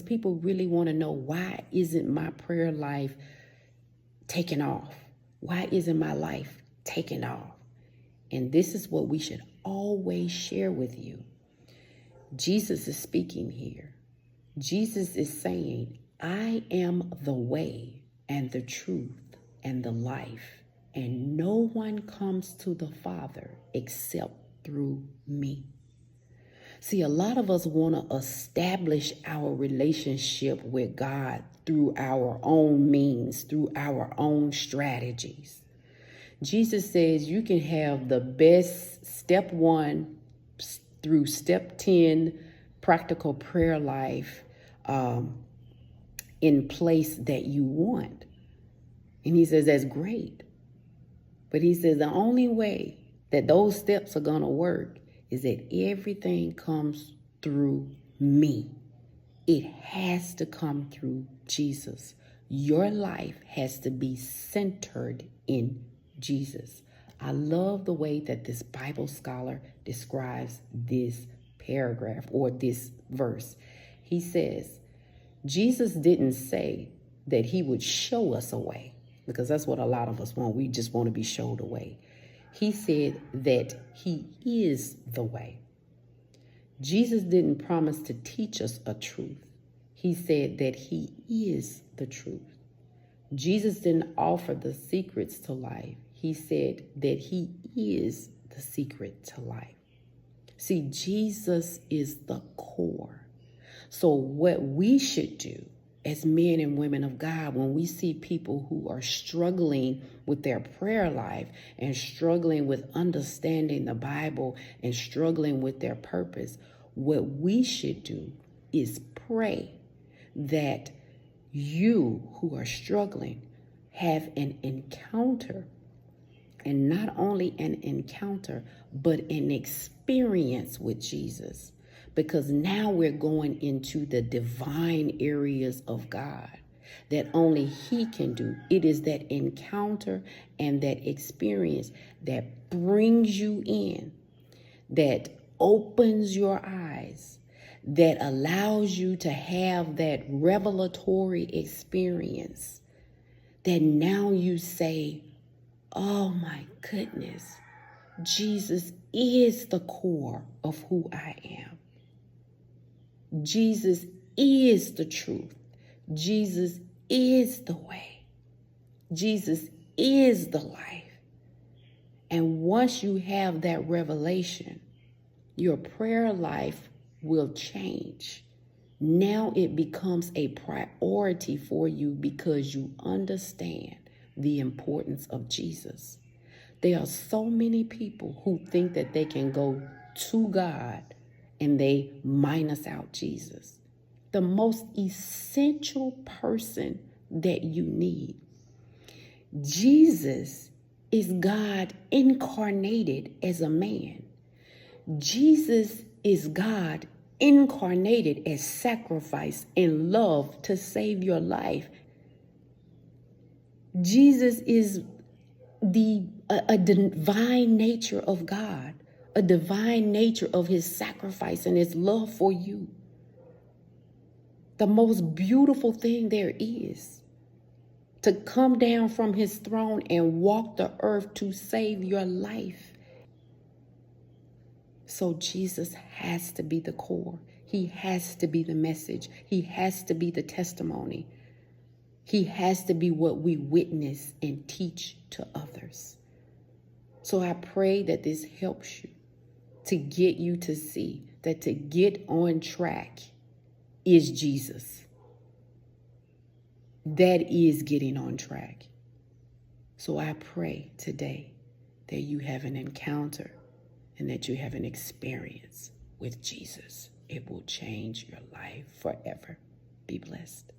People really want to know, why isn't my prayer life taking off? Why isn't my life taking off? And this is what we should always share with you. Jesus is speaking here. Jesus is saying, I am the way and the truth and the life, and no one comes to the Father except through me. See, a lot of us want to establish our relationship with God through our own means, through our own strategies. Jesus says you can have the best step 1 through step 10 practical prayer life in place that you want. And he says that's great. But he says the only way that those steps are going to work is that everything comes through me. It has to come through Jesus. Your life has to be centered in Jesus. I love the way that this Bible scholar describes this paragraph or this verse. He says, Jesus didn't say that he would show us a way, because that's what a lot of us want. We just want to be showed a way. He said that he is the way. Jesus didn't promise to teach us a truth. He said that he is the truth. Jesus didn't offer the secrets to life. He said that he is the secret to life. See, Jesus is the core. So what we should do as men and women of God, when we see people who are struggling with their prayer life and struggling with understanding the Bible and struggling with their purpose, what we should do is pray that you who are struggling have an encounter, and not only an encounter, but an experience with Jesus. Because now we're going into the divine areas of God that only he can do. It is that encounter and that experience that brings you in, that opens your eyes, that allows you to have that revelatory experience, that now you say, oh my goodness, Jesus is the core of who I am. Jesus is the truth. Jesus is the way. Jesus is the life. And once you have that revelation, your prayer life will change. Now it becomes a priority for you because you understand the importance of Jesus. There are so many people who think that they can go to God and they minus out Jesus, the most essential person that you need. Jesus is God incarnated as a man. Jesus is God incarnated as sacrifice and love to save your life. Jesus is a divine nature of God, a divine nature of his sacrifice and his love for you. The most beautiful thing there is, to come down from his throne and walk the earth to save your life. So Jesus has to be the core. He has to be the message. He has to be the testimony. He has to be what we witness and teach to others. So I pray that this helps you to get you to see that to get on track is Jesus. That is getting on track. So I pray today that you have an encounter and that you have an experience with Jesus. It will change your life forever. Be blessed.